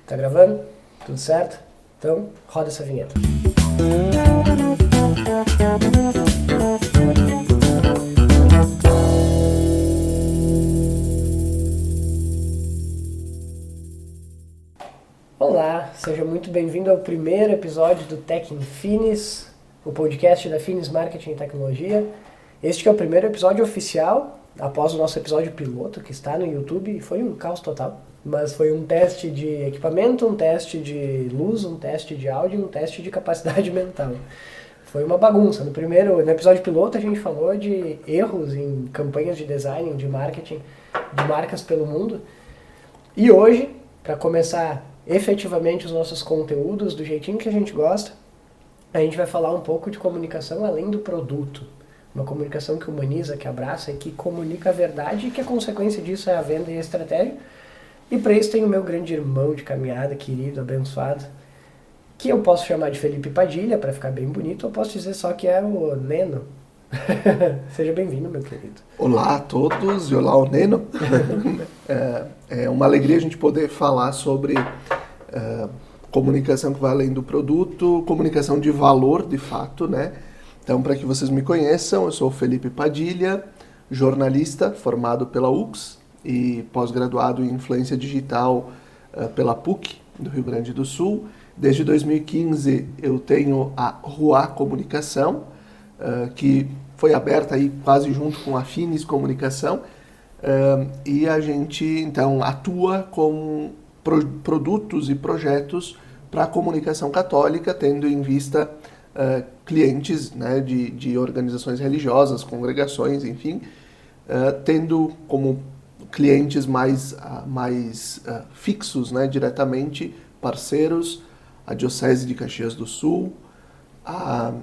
Tá gravando? Tudo certo? Então, roda essa vinheta. Olá, seja muito bem-vindo ao primeiro episódio do Tech in Finis, o podcast da Finis Marketing e Tecnologia. Este que é o primeiro episódio oficial, após o nosso episódio piloto, que está no YouTube, e foi um caos total. Mas foi um teste de equipamento, um teste de luz, um teste de áudio, um teste de capacidade mental. Foi uma bagunça. No episódio piloto a gente falou de erros em campanhas de design, de marketing, de marcas pelo mundo. E hoje, para começar efetivamente os nossos conteúdos do jeitinho que a gente gosta, a gente vai falar um pouco de comunicação além do produto. Uma comunicação que humaniza, que abraça e que comunica a verdade e que a consequência disso é a venda e a estratégia. E para isso tem o meu grande irmão de caminhada, querido, abençoado, que eu posso chamar de Felipe Padilha, para ficar bem bonito, ou posso dizer só que é o Neno. Seja bem-vindo, meu querido. Olá a todos e olá o Neno. É uma alegria a gente poder falar sobre comunicação que vai além do produto, comunicação de valor, de fato, né? Então, para que vocês me conheçam, eu sou o Felipe Padilha, jornalista formado pela UX e pós-graduado em influência digital pela PUC, do Rio Grande do Sul. Desde 2015 eu tenho a Rua Comunicação, que foi aberta aí quase junto com a Finis Comunicação, e a gente então atua com produtos e projetos para a comunicação católica, tendo em vista clientes, né, de organizações religiosas, congregações, enfim, tendo como clientes mais fixos, né, diretamente, parceiros, a Diocese de Caxias do Sul, a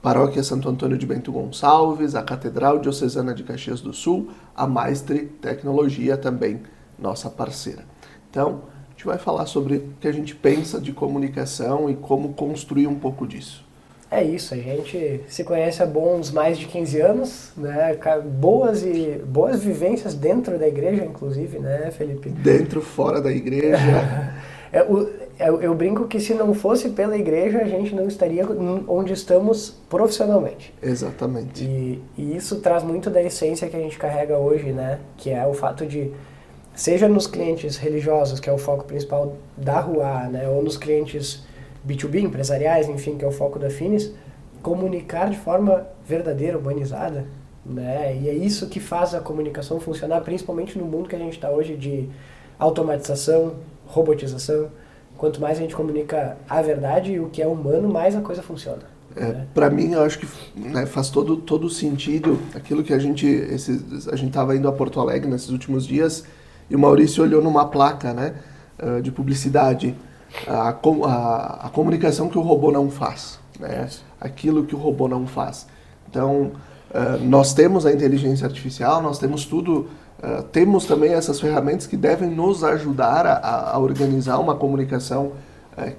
Paróquia Santo Antônio de Bento Gonçalves, a Catedral Diocesana de Caxias do Sul, a Maestre Tecnologia também, nossa parceira. Então, a gente vai falar sobre o que a gente pensa de comunicação e como construir um pouco disso. É isso, a gente se conhece há bons mais de 15 anos, né? Boas vivências dentro da igreja, inclusive, né, Felipe? Dentro, fora da igreja. Eu brinco que se não fosse pela igreja, a gente não estaria onde estamos profissionalmente. Exatamente. E isso traz muito da essência que a gente carrega hoje, né? Que é o fato de, seja nos clientes religiosos, que é o foco principal da Rua, né? Ou nos clientes B2B, empresariais, enfim, que é o foco da Finis, comunicar de forma verdadeira, humanizada, né? E é isso que faz a comunicação funcionar, principalmente no mundo que a gente está hoje de automatização, robotização. Quanto mais a gente comunica a verdade e o que é humano, mais a coisa funciona. Né? Para mim, eu acho que, né, faz todo sentido aquilo que a gente estava indo a Porto Alegre nesses últimos dias e o Maurício olhou numa placa, né, de publicidade, a comunicação que o robô não faz, né? Aquilo que o robô não faz. Então, nós temos a inteligência artificial, nós temos tudo, temos também essas ferramentas que devem nos ajudar a organizar uma comunicação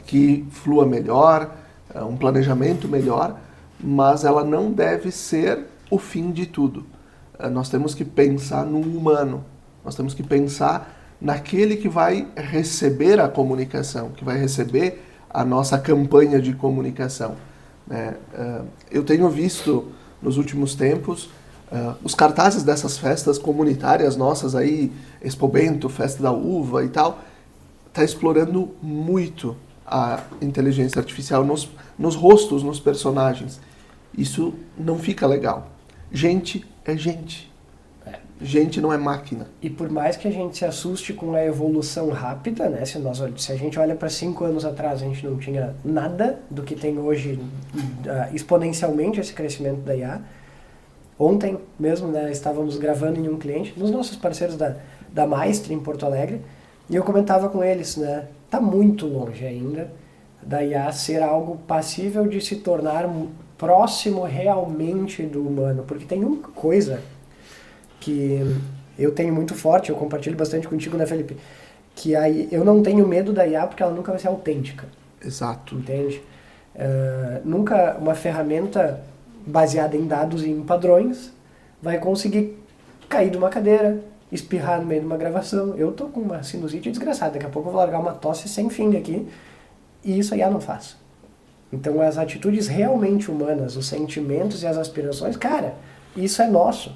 que flua melhor, um planejamento melhor, mas ela não deve ser o fim de tudo. Nós temos que pensar no humano, nós temos que pensar naquele que vai receber a comunicação, que vai receber a nossa campanha de comunicação. Eu tenho visto nos últimos tempos os cartazes dessas festas comunitárias nossas aí, Expo Bento, Festa da Uva e tal, está explorando muito a inteligência artificial nos rostos, nos personagens. Isso não fica legal. Gente é gente. Gente não é máquina. E por mais que a gente se assuste com a evolução rápida, né? Se a gente olha para 5 anos atrás, a gente não tinha nada do que tem hoje, exponencialmente esse crescimento da IA. Ontem mesmo, né, estávamos gravando em um cliente, nos nossos parceiros da Maestre em Porto Alegre, e eu comentava com eles, né? Tá muito longe ainda da IA ser algo passível de se tornar próximo realmente do humano, porque tem uma coisa que eu tenho muito forte, eu compartilho bastante contigo, né, Felipe? Que aí eu não tenho medo da IA porque ela nunca vai ser autêntica. Exato. Entende? Nunca uma ferramenta baseada em dados e em padrões vai conseguir cair de uma cadeira, espirrar no meio de uma gravação. Eu tô com uma sinusite desgraçada, daqui a pouco eu vou largar uma tosse sem fim aqui, e isso aí eu não faço. Então as atitudes realmente humanas, os sentimentos e as aspirações, cara, isso é nosso.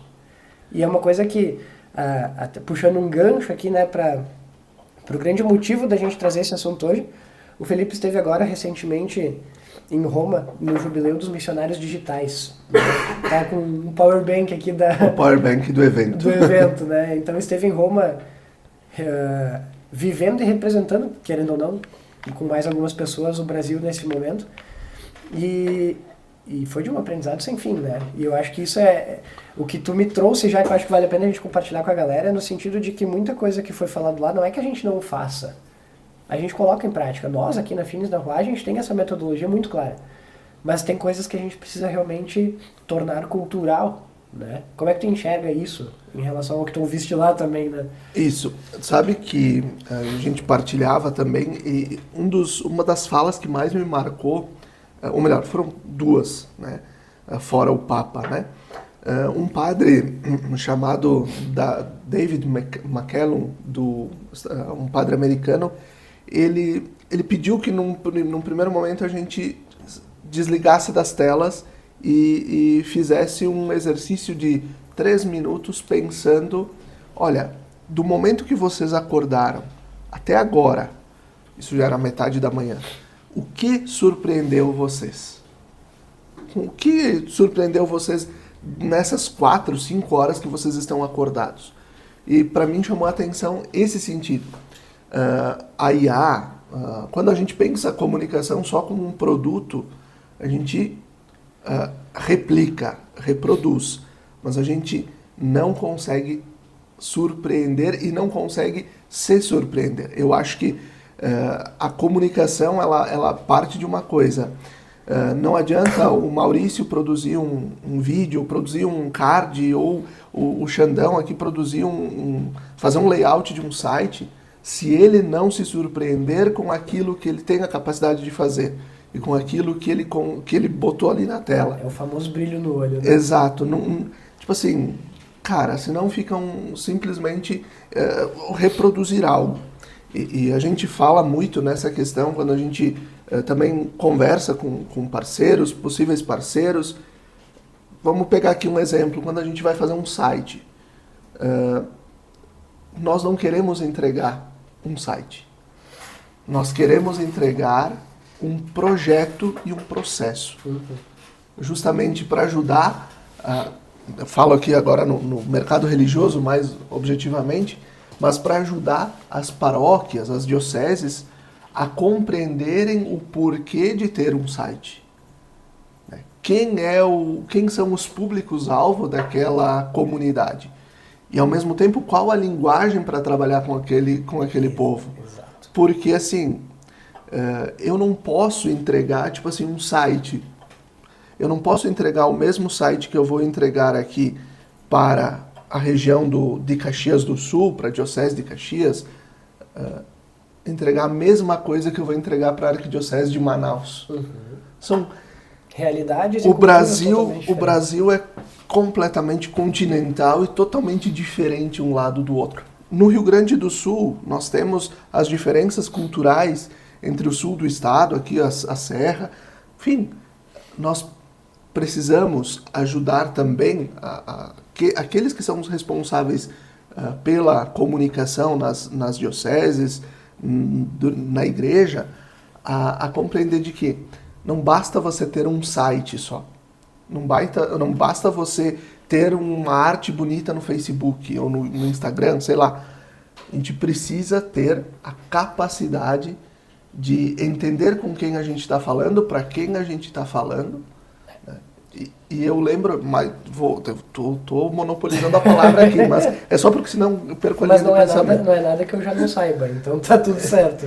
E é uma coisa que, até puxando um gancho aqui, né, para o grande motivo da gente trazer esse assunto hoje, o Felipe esteve agora recentemente em Roma, no Jubileu dos Missionários Digitais. Né? Tá com um powerbank aqui o powerbank do evento. Do evento, né? Então esteve em Roma vivendo e representando, querendo ou não, com mais algumas pessoas, o Brasil nesse momento. E foi de um aprendizado sem fim, né? E eu acho que isso é o que tu me trouxe já, que eu acho que vale a pena a gente compartilhar com a galera, no sentido de que muita coisa que foi falado lá não é que a gente não faça. A gente coloca em prática. Nós aqui na Finis da Rua, a gente tem essa metodologia muito clara. Mas tem coisas que a gente precisa realmente tornar cultural, né? Como é que tu enxerga isso em relação ao que tu ouviste lá também, né? Isso. Sabe que a gente partilhava também, e uma das falas que mais me marcou, ou melhor, foram duas, né? Fora o Papa, né? Um padre chamado David McCallum, um padre americano, ele pediu que num primeiro momento a gente desligasse das telas e fizesse um exercício de 3 minutos pensando, olha, do momento que vocês acordaram até agora, isso já era metade da manhã, o que surpreendeu vocês? O que surpreendeu vocês nessas 4, 5 horas que vocês estão acordados? E para mim chamou a atenção esse sentido. A IA, quando a gente pensa a comunicação só como um produto, a gente replica, reproduz, mas a gente não consegue surpreender e não consegue se surpreender. Eu acho que a comunicação ela parte de uma coisa. Não adianta o Maurício produzir um vídeo, produzir um card, ou o Xandão aqui produzir fazer um layout de um site, se ele não se surpreender com aquilo que ele tem a capacidade de fazer e com aquilo que ele botou ali na tela. É o famoso brilho no olho, né? Exato. Tipo assim, cara, senão ficam simplesmente reproduzir algo. E a gente fala muito nessa questão quando a gente também conversa com parceiros, possíveis parceiros. Vamos pegar aqui um exemplo. Quando a gente vai fazer um site, nós não queremos entregar um site. Nós queremos entregar um projeto e um processo. Justamente para ajudar, eu falo aqui agora no mercado religioso, mais objetivamente, mas para ajudar as paróquias, as dioceses, a compreenderem o porquê de ter um site. Quem são os públicos-alvo daquela comunidade? E, ao mesmo tempo, qual a linguagem para trabalhar com aquele povo? Exato. Porque, assim, eu não posso entregar, tipo assim, um site. Eu não posso entregar o mesmo site que eu vou entregar aqui para a região de Caxias do Sul, para a Diocese de Caxias, entregar a mesma coisa que eu vou entregar para a Arquidiocese de Manaus. São realidades e o Brasil diferentes. É completamente continental e totalmente diferente um lado do outro. No Rio Grande do Sul, nós temos as diferenças culturais entre o sul do estado, aqui a serra. Enfim, nós precisamos ajudar também aqueles que são os responsáveis pela comunicação nas dioceses, na igreja, a compreender de que não basta você ter um site só. Não basta você ter uma arte bonita no Facebook ou no Instagram, sei lá. A gente precisa ter a capacidade de entender com quem a gente está falando, para quem a gente está falando. E eu lembro, mas tô monopolizando a palavra aqui, mas é só porque senão eu perco a linha do pensamento. Não é nada que eu já não saiba, então tá tudo certo.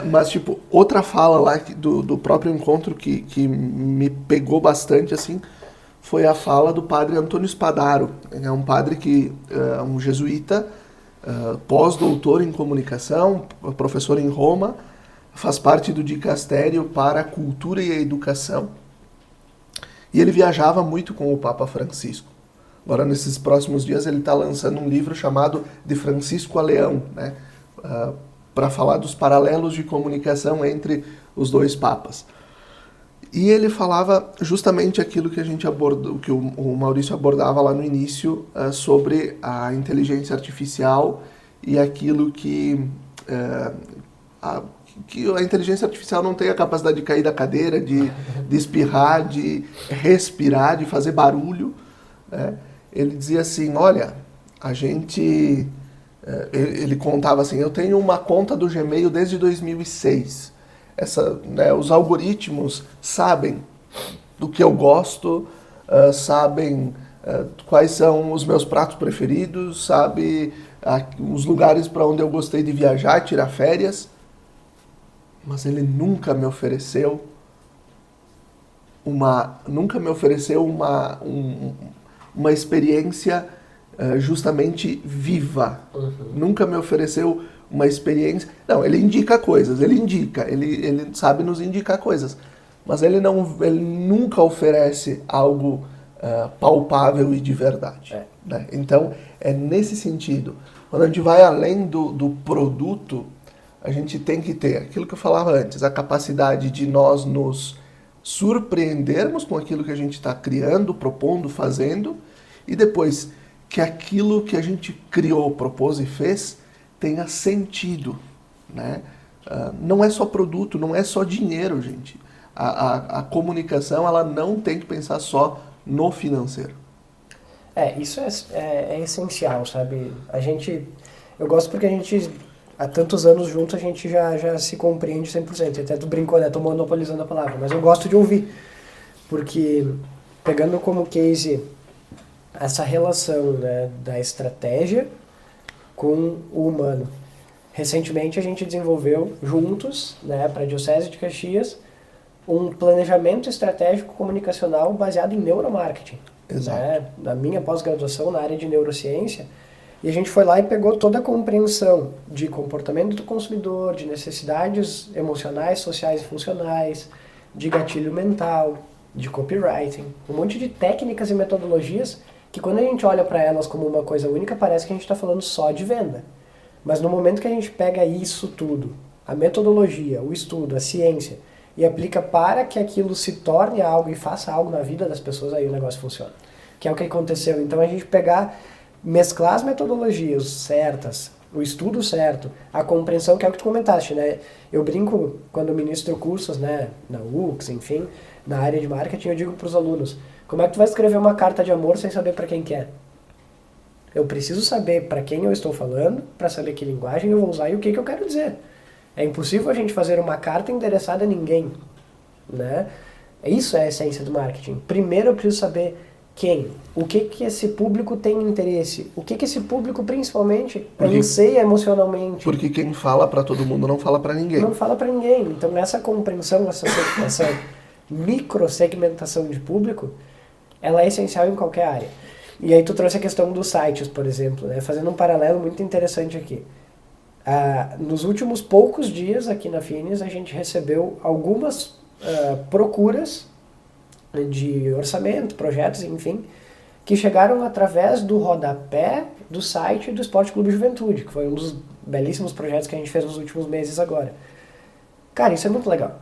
Mas, tipo, outra fala lá do próprio encontro que me pegou bastante, assim, foi a fala do padre Antônio Spadaro. É um padre um jesuíta, pós-doutor em comunicação, professor em Roma, faz parte do dicastério para a cultura e a educação. E ele viajava muito com o Papa Francisco. Agora, nesses próximos dias, ele está lançando um livro chamado De Francisco a Leão, né? Para falar dos paralelos de comunicação entre os dois papas. E ele falava justamente aquilo que a gente abordou, que o Maurício abordava lá no início, sobre a inteligência artificial e aquilo que a inteligência artificial não tem a capacidade de cair da cadeira, de espirrar, de respirar, de fazer barulho, né? Ele dizia assim, olha, ele contava assim, eu tenho uma conta do Gmail desde 2006. Os algoritmos sabem do que eu gosto, sabem quais são os meus pratos preferidos, sabe os lugares para onde eu gostei de viajar, tirar férias, mas ele nunca me ofereceu uma experiência justamente viva. Uhum. Nunca me ofereceu uma experiência... Não, ele indica coisas, ele sabe nos indicar coisas, mas ele nunca oferece algo palpável e de verdade. Né? Então, é nesse sentido. Quando a gente vai além do produto, a gente tem que ter aquilo que eu falava antes, a capacidade de nós nos surpreendermos com aquilo que a gente está criando, propondo, fazendo, e depois que aquilo que a gente criou, propôs e fez tenha sentido, né? Não é só produto, não é só dinheiro, gente. A comunicação, ela não tem que pensar só no financeiro. Isso é essencial, sabe? Eu gosto porque a gente, há tantos anos juntos, a gente já se compreende 100%. Até tu brincou, né? Tô monopolizando a palavra, mas eu gosto de ouvir. Porque, pegando como case essa relação, né, da estratégia com o humano. Recentemente a gente desenvolveu juntos, né, para a Diocese de Caxias, um planejamento estratégico comunicacional baseado em neuromarketing. Exato. Né, na minha pós-graduação na área de neurociência, e a gente foi lá e pegou toda a compreensão de comportamento do consumidor, de necessidades emocionais, sociais e funcionais, de gatilho mental, de copywriting, um monte de técnicas e metodologias que quando a gente olha para elas como uma coisa única, parece que a gente está falando só de venda. Mas no momento que a gente pega isso tudo, a metodologia, o estudo, a ciência, e aplica para que aquilo se torne algo e faça algo na vida das pessoas, aí o negócio funciona. Que é o que aconteceu. Então a gente mesclar as metodologias certas, o estudo certo, a compreensão, que é o que tu comentaste, né? Eu brinco quando eu ministro cursos, né, na UX, enfim, na área de marketing, eu digo para os alunos, como é que tu vai escrever uma carta de amor sem saber para quem que é? Eu preciso saber para quem eu estou falando, para saber que linguagem eu vou usar e o que eu quero dizer. É impossível a gente fazer uma carta endereçada a ninguém, né? Isso é a essência do marketing. Primeiro eu preciso saber quem, o que esse público tem interesse, o que esse público principalmente anseia emocionalmente. Porque quem fala para todo mundo não fala para ninguém. Não fala para ninguém. Então essa compreensão, essa microsegmentação de público, ela é essencial em qualquer área. E aí tu trouxe a questão dos sites, por exemplo, né? Fazendo um paralelo muito interessante aqui. Nos últimos poucos dias aqui na Finis, a gente recebeu algumas procuras de orçamento, projetos, enfim, que chegaram através do rodapé do site do Esporte Clube Juventude, que foi um dos belíssimos projetos que a gente fez nos últimos meses agora. Cara, isso é muito legal.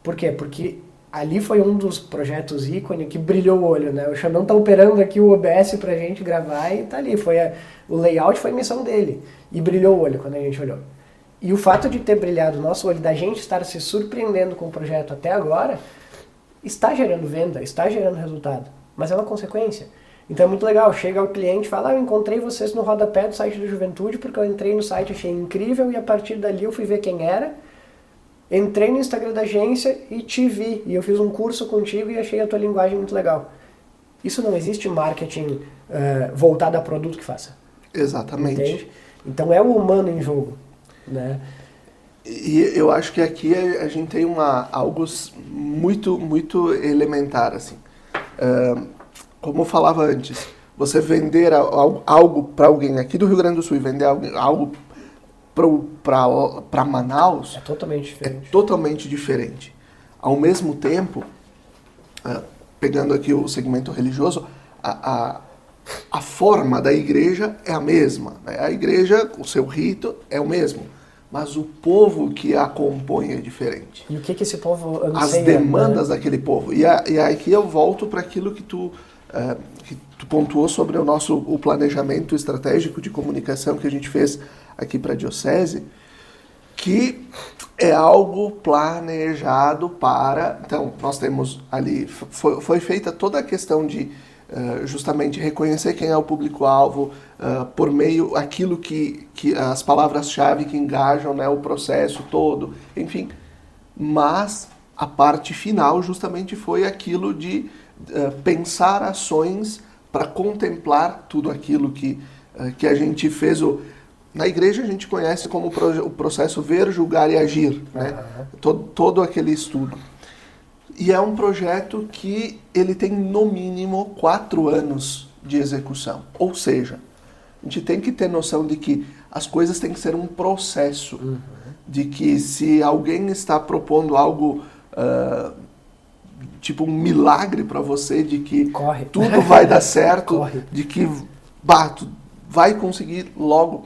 Por quê? Porque ali foi um dos projetos ícone que brilhou o olho, né? O Xandão tá operando aqui o OBS pra gente gravar e tá ali. O layout foi a missão dele. E brilhou o olho quando a gente olhou. E o fato de ter brilhado o nosso olho, da gente estar se surpreendendo com o projeto até agora, está gerando venda, está gerando resultado. Mas é uma consequência. Então é muito legal. Chega o cliente e fala, eu encontrei vocês no rodapé do site da Juventude porque eu entrei no site, achei incrível e a partir dali eu fui ver quem era. Entrei no Instagram da agência e te vi. E eu fiz um curso contigo e achei a tua linguagem muito legal. Isso não existe marketing voltado a produto que faça. Exatamente. Entende? Então é o humano em jogo, né? E eu acho que aqui a gente tem algo muito, muito elementar, assim. Como eu falava antes, você vender algo para alguém aqui do Rio Grande do Sul e vender algo para Manaus é totalmente diferente. É totalmente diferente. Ao mesmo tempo, pegando aqui o segmento religioso, a forma da igreja é a mesma, né? A igreja, o seu rito é o mesmo, mas o povo que a compõe é diferente. E o que esse povo anseia? As demandas daquele povo. E aqui eu volto para aquilo que tu pontuou sobre o planejamento estratégico de comunicação que a gente fez aqui para a Diocese, que é algo planejado para... Então, nós temos ali... Foi feita toda a questão de justamente reconhecer quem é o público-alvo por meio aquilo que as palavras-chave que engajam, né, o processo todo, enfim. Mas a parte final justamente foi aquilo de pensar ações para contemplar tudo aquilo que a gente fez. Na igreja a gente conhece como o processo ver, julgar e agir, né? Todo aquele estudo. E é um projeto que ele tem no mínimo 4 anos de execução. Ou seja, a gente tem que ter noção de que as coisas têm que ser um processo. De que se alguém está propondo algo, tipo um milagre para você, de que tudo vai dar certo, de que tu vai conseguir logo,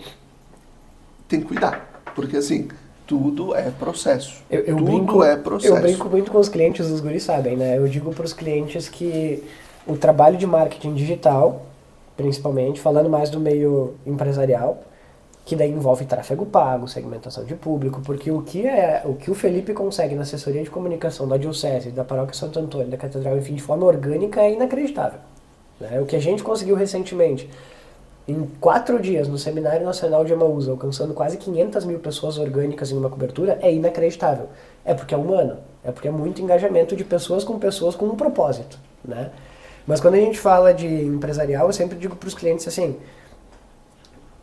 tem que cuidar. Porque assim, tudo é processo. Tudo é processo. Eu brinco muito com os clientes, os guris sabem, né? Eu digo para os clientes que o trabalho de marketing digital, principalmente, falando mais do meio empresarial, que daí envolve tráfego pago, segmentação de público, porque o que o Felipe consegue na assessoria de comunicação da Diocese, da Paróquia Santo Antônio, da Catedral, enfim, de forma orgânica é inacreditável. Né? O que a gente conseguiu recentemente, em 4 dias, no Seminário Nacional de Emaús, alcançando quase 500 mil pessoas orgânicas em uma cobertura, é inacreditável. É porque é humano, é porque é muito engajamento de pessoas com um propósito. Né? Mas quando a gente fala de empresarial, eu sempre digo para os clientes assim,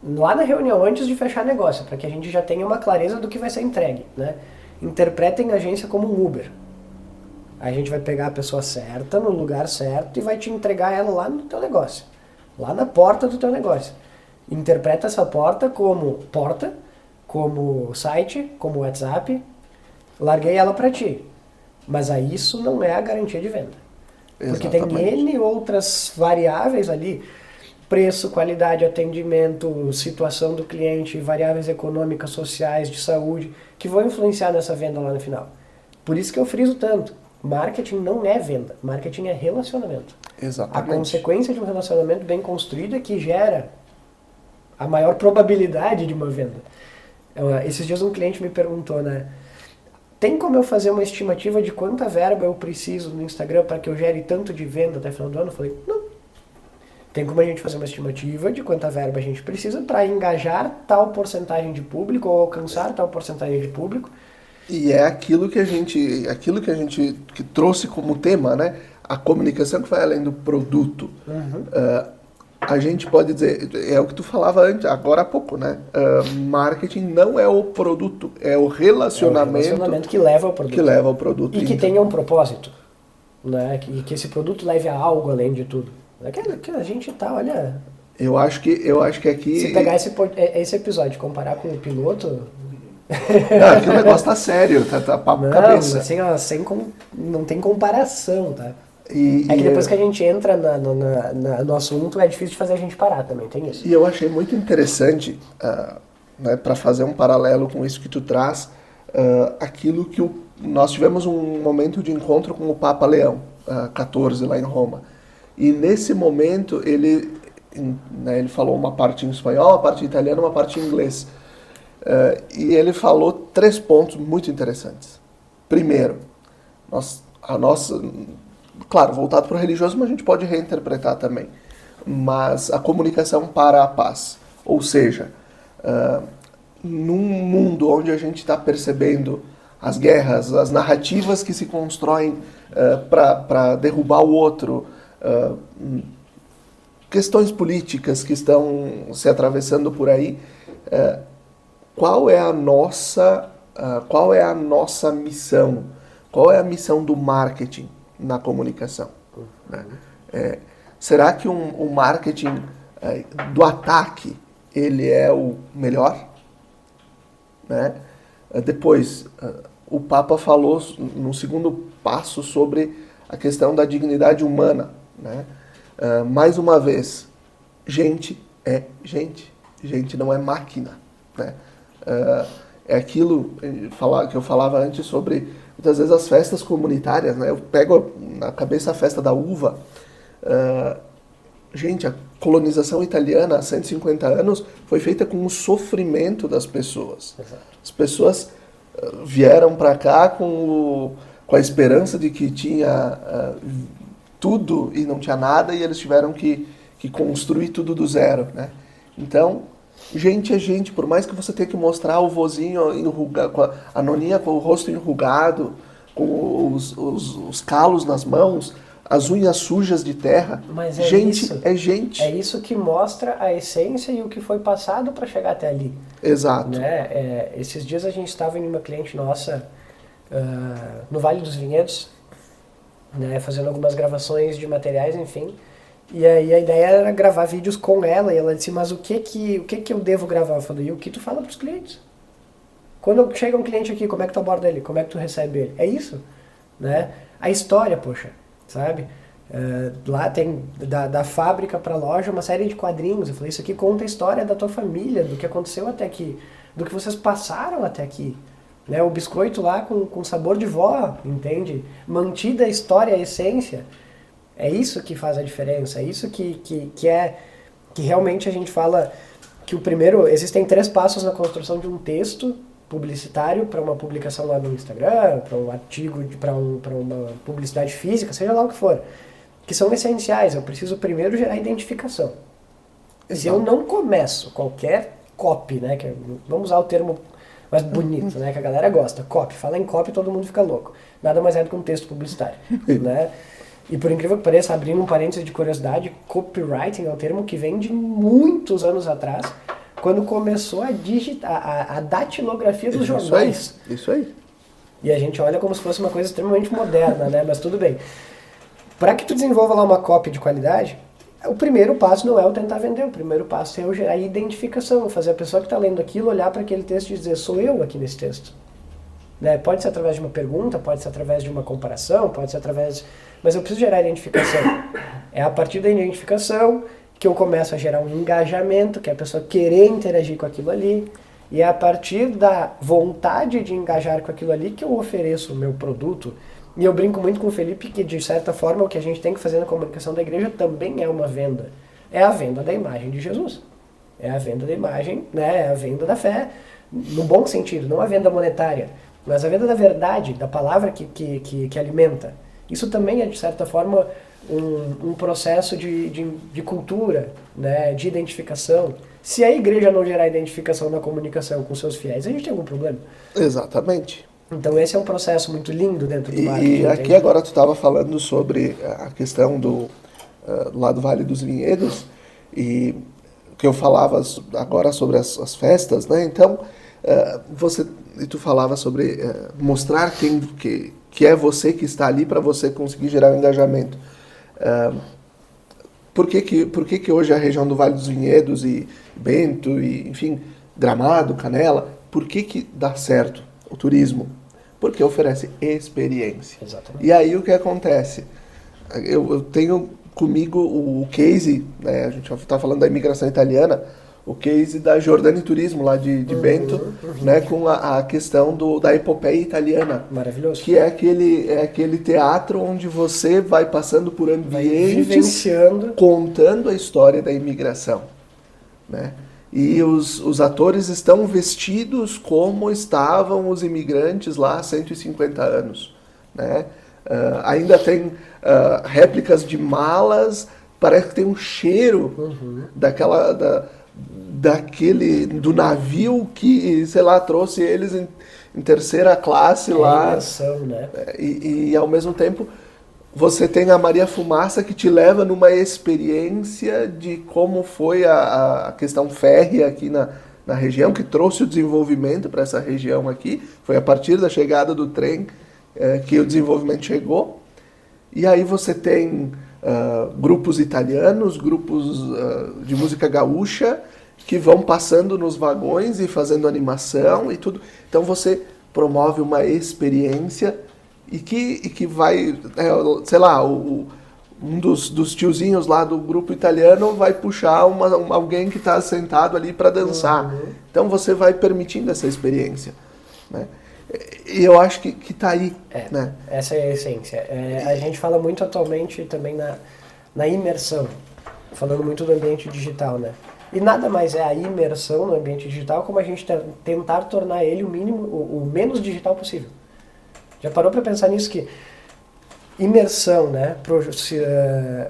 lá na reunião, antes de fechar negócio, para que a gente já tenha uma clareza do que vai ser entregue, né? Interpretem a agência como um Uber. A gente vai pegar a pessoa certa, no lugar certo, e vai te entregar ela lá no teu negócio. Lá na porta do teu negócio. Interpreta essa porta, como site, como WhatsApp. Larguei ela para ti. Mas aí isso não é a garantia de venda. Porque tem N outras variáveis ali, preço, qualidade, atendimento, situação do cliente, variáveis econômicas, sociais, de saúde, que vão influenciar nessa venda lá no final. Por isso que eu friso tanto. Marketing não é venda, marketing é relacionamento. Exatamente. A consequência de um relacionamento bem construído é que gera a maior probabilidade de uma venda. Esses dias um cliente me perguntou, né? Tem como eu fazer uma estimativa de quanta verba eu preciso no Instagram para que eu gere tanto de venda até o final do ano? Eu falei, não. Tem como a gente fazer uma estimativa de quanta verba a gente precisa para engajar tal porcentagem de público ou alcançar tal porcentagem de público. E é aquilo que a gente trouxe como tema, né? A comunicação que vai além do produto. A gente pode dizer, é o que tu falava antes, agora há pouco, né? Marketing não é o produto, é o relacionamento que leva ao produto. Que leva ao produto. E que tenha um propósito, né? Que esse produto leve a algo além de tudo. Que a gente tá, olha... Eu acho que aqui... Se pegar esse episódio e comparar com o piloto... Não, aqui o negócio tá sério, tá papo cabeça. Assim, ó, não tem comparação, tá? Que depois que a gente entra no assunto, é difícil de fazer a gente parar também, tem isso. E eu achei muito interessante, né, para fazer um paralelo com isso que tu traz, aquilo que nós tivemos um momento de encontro com o Papa Leão, 14, lá em Roma. E nesse momento ele falou uma parte em espanhol, uma parte em italiano, uma parte em inglês. E ele falou 3 pontos muito interessantes. Primeiro, claro, voltado para o religioso, mas a gente pode reinterpretar também. Mas a comunicação para a paz. Ou seja, num mundo onde a gente está percebendo as guerras, as narrativas que se constroem para derrubar o outro, questões políticas que estão se atravessando por aí, qual é a nossa missão? Qual é a missão do marketing na comunicação? Né? Será que o marketing do ataque ele é o melhor? Né? Depois, o Papa falou no segundo passo sobre a questão da dignidade humana. Né? Mais uma vez, gente é gente. Gente não é máquina, né? É aquilo que eu falava antes sobre, muitas vezes, as festas comunitárias, né? Eu pego na cabeça a festa da uva. Gente, a colonização italiana há 150 anos foi feita com o sofrimento das pessoas. Exato. As pessoas vieram para cá com a esperança de que tinha tudo e não tinha nada, e eles tiveram que construir tudo do zero, né? Então, gente é gente, por mais que você tenha que mostrar o vozinho enrugado, a noninha com o rosto enrugado, com os calos nas mãos, as unhas sujas de terra, Mas gente é gente. É isso que mostra a essência e o que foi passado para chegar até ali. Exato. Né? Esses dias a gente estava em uma cliente nossa no Vale dos Vinhedos, né, fazendo algumas gravações de materiais, enfim. E aí a ideia era gravar vídeos com ela, e ela disse, mas o que eu devo gravar? Eu falei, e o que tu fala pros clientes? Quando chega um cliente aqui, como é que tu aborda ele? Como é que tu recebe ele? É isso, né? A história, poxa, sabe? Lá tem, da fábrica pra loja, uma série de quadrinhos. Eu falei, isso aqui conta a história da tua família, do que aconteceu até aqui, do que vocês passaram até aqui. Né? O biscoito lá com sabor de vó, entende? Mantida a história, a essência. É isso que faz a diferença, é isso que realmente a gente fala que o primeiro, existem 3 passos na construção de um texto publicitário para uma publicação lá no Instagram, para um artigo, para uma publicidade física, seja lá o que for, que são essenciais. Eu preciso primeiro gerar identificação. Exato. Se eu não começo qualquer copy, né, vamos usar o termo mais bonito, né, que a galera gosta, copy, fala em copy todo mundo fica louco. Nada mais é do que um texto publicitário, né? E por incrível que pareça, abrindo um parênteses de curiosidade, copywriting é um termo que vem de muitos anos atrás, quando começou a datilografia dos jornais. Isso aí. E a gente olha como se fosse uma coisa extremamente moderna, né? Mas tudo bem. Para que tu desenvolva lá uma copy de qualidade, o primeiro passo não é o tentar vender, o primeiro passo é eu gerar identificação, fazer a pessoa que está lendo aquilo olhar para aquele texto e dizer, sou eu aqui nesse texto. Né? Pode ser através de uma pergunta, pode ser através de uma comparação, pode ser através... Mas eu preciso gerar identificação. É a partir da identificação que eu começo a gerar um engajamento, que é a pessoa querer interagir com aquilo ali. E é a partir da vontade de engajar com aquilo ali que eu ofereço o meu produto. E eu brinco muito com o Felipe que, de certa forma, o que a gente tem que fazer na comunicação da igreja também é uma venda. É a venda da imagem de Jesus. É a venda da imagem, né? É a venda da fé, no bom sentido, não a venda monetária, mas a venda da verdade, da palavra que alimenta. Isso também é, de certa forma, um processo de cultura, né, de identificação. Se a igreja não gerar identificação na comunicação com seus fiéis, a gente tem algum problema. Exatamente. Então esse é um processo muito lindo dentro do marketing. E aqui agora tu estava falando sobre a questão lá do Vale dos Vinhedos, e que eu falava agora sobre as festas, né? Então, tu falava sobre mostrar que é você que está ali para você conseguir gerar um engajamento. Por que hoje a região do Vale dos Vinhedos e Bento, e, enfim, Gramado, Canela, por que dá certo o turismo? Porque oferece experiência. Exatamente. E aí o que acontece? Eu tenho comigo o case, né, a gente está falando da imigração italiana, o case da Giordani Turismo, lá de Bento, né, com a questão da epopeia italiana. Maravilhoso. Que é aquele teatro onde você vai passando por ambientes, vivenciando, contando a história da imigração, né? E os atores estão vestidos como estavam os imigrantes lá há 150 anos, né? Ainda tem réplicas de malas, parece que tem um cheiro do navio que, sei lá, trouxe eles em terceira classe lá. Imersão, né? E ao mesmo tempo você tem a Maria Fumaça que te leva numa experiência de como foi a questão férrea aqui na região, que trouxe o desenvolvimento para essa região aqui. Foi a partir da chegada do trem que o desenvolvimento chegou. E aí você tem grupos italianos, grupos de música gaúcha, que vão passando nos vagões e fazendo animação e tudo. Então você promove uma experiência e que vai, sei lá, o um dos tiozinhos lá do grupo italiano vai puxar alguém que está sentado ali para dançar. Então você vai permitindo essa experiência, né? E eu acho que está aí, né? Essa é a essência. A gente fala muito atualmente também na imersão, falando muito do ambiente digital, né? E nada mais é a imersão no ambiente digital como a gente tentar tornar ele o menos digital possível. Já parou para pensar nisso que imersão, né?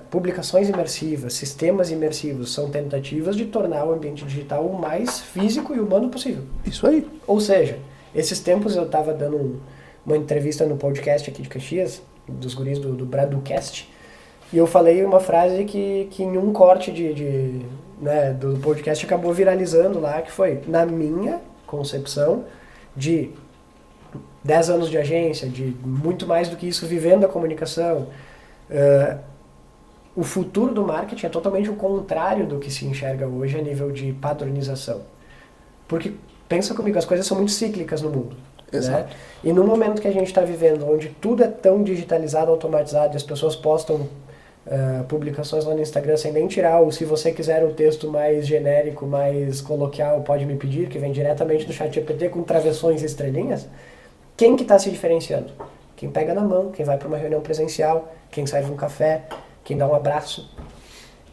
Publicações imersivas, sistemas imersivos são tentativas de tornar o ambiente digital o mais físico e humano possível. Isso aí. Ou seja, esses tempos eu estava dando uma entrevista no podcast aqui de Caxias, dos guris do Braducast, e eu falei uma frase que em um corte né, do podcast acabou viralizando lá, que foi, na minha concepção, de 10 anos de agência, de muito mais do que isso, vivendo a comunicação, o futuro do marketing é totalmente o contrário do que se enxerga hoje a nível de padronização. Porque, pensa comigo, as coisas são muito cíclicas no mundo. Exato. Né? E no momento que a gente está vivendo, onde tudo é tão digitalizado, automatizado, e as pessoas postam publicações lá no Instagram sem nem tirar se você quiser o texto mais genérico, mais coloquial, pode me pedir, que vem diretamente do ChatGPT com travessões e estrelinhas, quem que está se diferenciando? Quem pega na mão, quem vai para uma reunião presencial, quem serve um café, quem dá um abraço.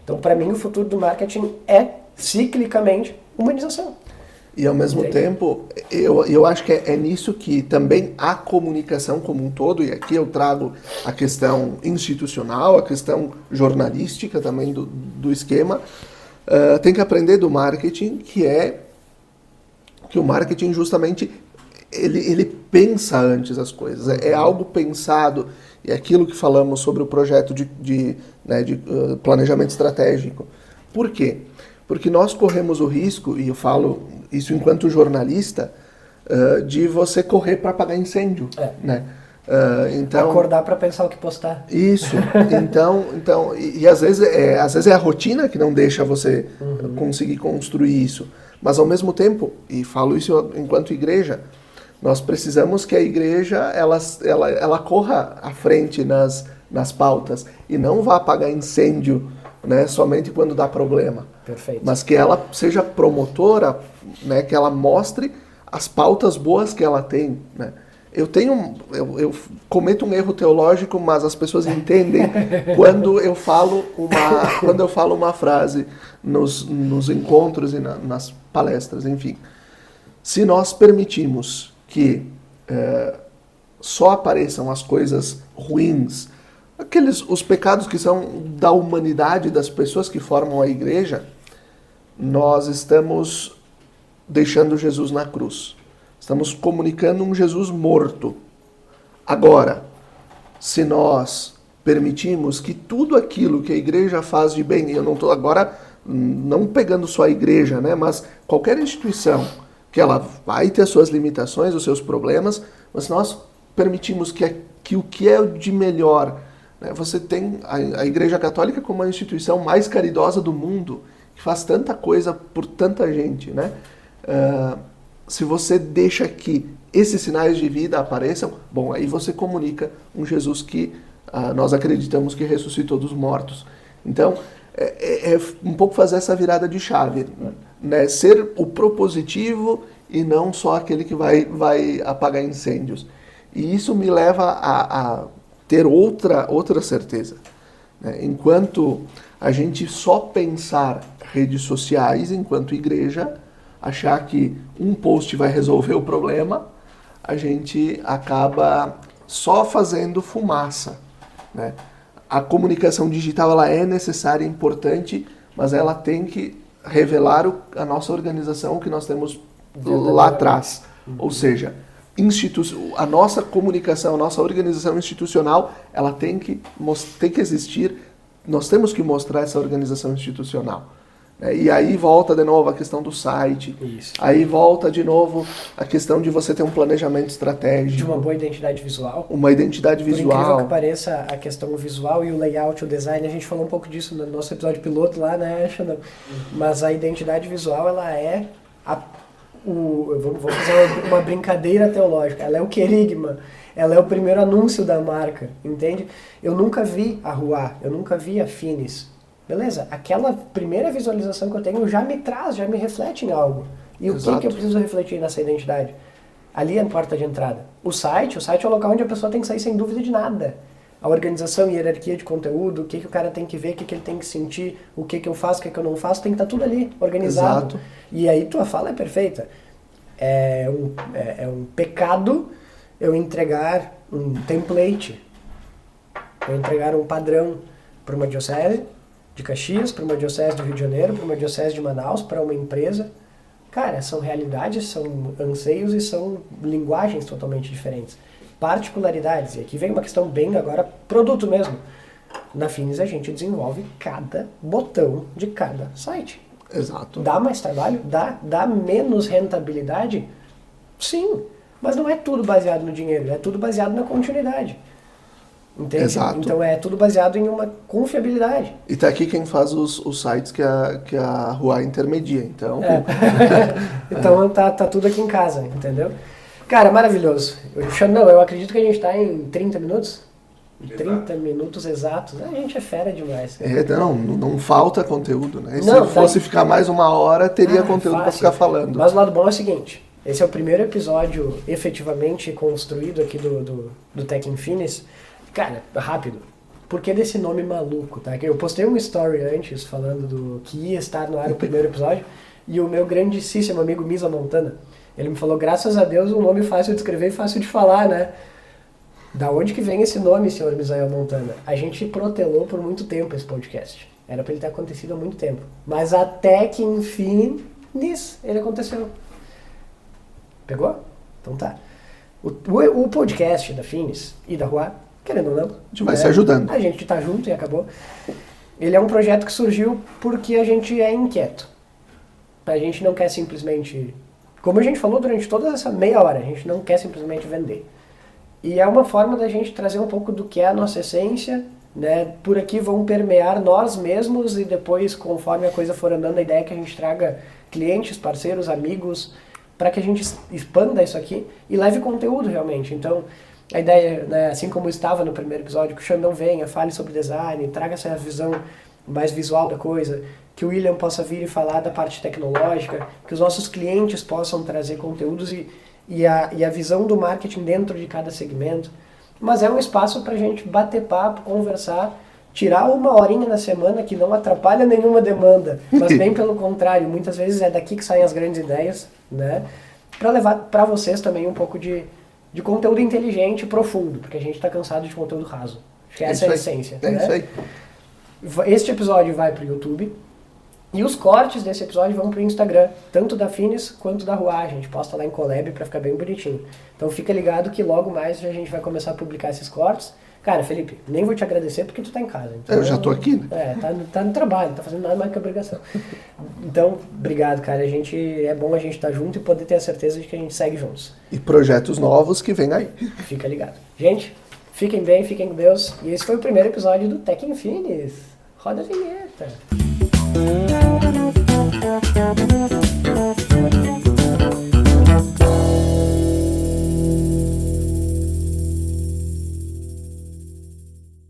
Então, para mim, o futuro do marketing é, ciclicamente, humanização. E, ao mesmo tempo, eu acho que é nisso que também a comunicação como um todo, e aqui eu trago a questão institucional, a questão jornalística também do esquema, tem que aprender do marketing, que o marketing justamente ele pensa antes as coisas, é algo pensado, e é aquilo que falamos sobre o projeto de planejamento estratégico. Por quê? Porque nós corremos o risco, e eu falo isso enquanto jornalista, de você correr para apagar incêndio, né? Então, acordar para pensar o que postar. Isso. Então e às vezes é a rotina que não deixa você conseguir construir isso. Mas ao mesmo tempo, e falo isso enquanto igreja, nós precisamos que a igreja ela corra à frente nas pautas e não vá apagar incêndio, né, somente quando dá problema. Perfeito. Mas que ela seja promotora, né, que ela mostre as pautas boas que ela tem, né? Eu cometo um erro teológico, mas as pessoas entendem quando eu falo uma frase nos encontros e nas palestras, enfim. Se nós permitimos que só apareçam as coisas ruins, os pecados que são da humanidade, das pessoas que formam a igreja, nós estamos deixando Jesus na cruz. Estamos comunicando um Jesus morto. Agora, se nós permitimos que tudo aquilo que a igreja faz de bem, e eu não estou agora não pegando só a igreja, né, mas qualquer instituição, que ela vai ter suas limitações, os seus problemas, mas se nós permitimos que o que é de melhor, né, você tem a Igreja Católica como a instituição mais caridosa do mundo, que faz tanta coisa por tanta gente, né? Se você deixa que esses sinais de vida apareçam, bom, aí você comunica um Jesus que nós acreditamos que ressuscitou dos mortos. Então, é um pouco fazer essa virada de chave, né? Ser o propositivo e não só aquele que vai apagar incêndios. E isso me leva a ter outra certeza, né? Enquanto a gente só pensar redes sociais enquanto igreja, achar que um post vai resolver o problema, a gente acaba só fazendo fumaça, né? A comunicação digital ela é necessária, importante, mas ela tem que revelar a nossa organização, o que nós temos lá atrás. Ou seja, a nossa comunicação, a nossa organização institucional, ela tem que existir, nós temos que mostrar essa organização institucional. E aí volta de novo a questão do site. Isso. Aí volta de novo a questão de você ter um planejamento estratégico. De uma boa identidade visual. Uma identidade visual. Por incrível que pareça, a questão visual e o layout, o design, a gente falou um pouco disso no nosso episódio piloto lá, né, Xandão? Mas a identidade visual, ela é vou fazer uma brincadeira teológica, ela é o querigma. Ela é o primeiro anúncio da marca, entende? Eu nunca vi a Rua, eu nunca vi a Finis. Beleza, aquela primeira visualização que eu tenho já me traz, já me reflete em algo. E o que eu preciso refletir nessa identidade? Ali é a porta de entrada. O site é o local onde a pessoa tem que sair sem dúvida de nada. A organização e hierarquia de conteúdo, o que o cara tem que ver, o que ele tem que sentir, o que eu faço, o que eu não faço, tem que estar tudo ali, organizado. Exato. E aí tua fala é perfeita. É um pecado eu entregar um template, eu entregar um padrão para uma diocese de Caxias, para uma diocese do Rio de Janeiro, para uma diocese de Manaus, para uma empresa. Cara, são realidades, são anseios e são linguagens totalmente diferentes. Particularidades. E aqui vem uma questão bem agora, produto mesmo. Na Finis a gente desenvolve cada botão de cada site. Exato. Dá mais trabalho? Dá menos rentabilidade? Sim. Mas não é tudo baseado no dinheiro, é tudo baseado na continuidade. Entende? Exato. Então é tudo baseado em uma confiabilidade. E tá aqui quem faz os sites que a Rua intermedia, então... Então tá tudo aqui em casa, entendeu? Cara, maravilhoso. Eu acredito que a gente tá em 30 minutos. 30 minutos exatos. A gente é fera demais. Não falta conteúdo, né? Não, se fosse ficar mais uma hora, teria conteúdo para ficar falando. Mas o lado bom é o seguinte, esse é o primeiro episódio efetivamente construído aqui do Tech Infinis. Cara, rápido. Por que desse nome maluco, tá? Eu postei uma story antes falando do que ia estar no ar o primeiro episódio e o meu grandíssimo amigo Misa Montana, ele me falou, graças a Deus, um nome fácil de escrever e fácil de falar, né? Da onde que vem esse nome, senhor Misael Montana? A gente protelou por muito tempo esse podcast. Era pra ele ter acontecido há muito tempo. Mas até que, enfim, ele aconteceu. Pegou? Então tá. O podcast da Finis e da Rua, querendo ou não, a gente vai se ajudando. A gente tá junto e acabou. Ele é um projeto que surgiu porque a gente é inquieto. A gente não quer simplesmente... Como a gente falou durante toda essa meia hora, a gente não quer simplesmente vender. E é uma forma da gente trazer um pouco do que é a nossa essência, né? Por aqui vão permear nós mesmos e depois, conforme a coisa for andando, a ideia é que a gente traga clientes, parceiros, amigos, para que a gente expanda isso aqui e leve conteúdo realmente. Então, a ideia, né, assim como estava no primeiro episódio, que o Xandão venha, fale sobre design, traga essa visão mais visual da coisa, que o William possa vir e falar da parte tecnológica, que os nossos clientes possam trazer conteúdos e a visão do marketing dentro de cada segmento. Mas é um espaço para a gente bater papo, conversar, tirar uma horinha na semana que não atrapalha nenhuma demanda, mas bem pelo contrário, muitas vezes é daqui que saem as grandes ideias, né? Para levar para vocês também um pouco de conteúdo inteligente e profundo, porque a gente está cansado de conteúdo raso. Acho que essa é a essência. É isso aí. Este episódio vai para o YouTube e os cortes desse episódio vão para o Instagram, tanto da Finis quanto da Rua. A gente posta lá em Collab para ficar bem bonitinho. Então fica ligado que logo mais a gente vai começar a publicar esses cortes. Cara, Felipe, nem vou te agradecer porque tu tá em casa. Então, eu já tô aqui, né? Tá no trabalho, não tá fazendo nada mais que obrigação. Então, obrigado, cara. É bom a gente estar junto e poder ter a certeza de que a gente segue juntos. E projetos novos que vem aí. Fica ligado. Gente, fiquem bem, fiquem com Deus. E esse foi o primeiro episódio do Tech Infinis. Roda a vinheta.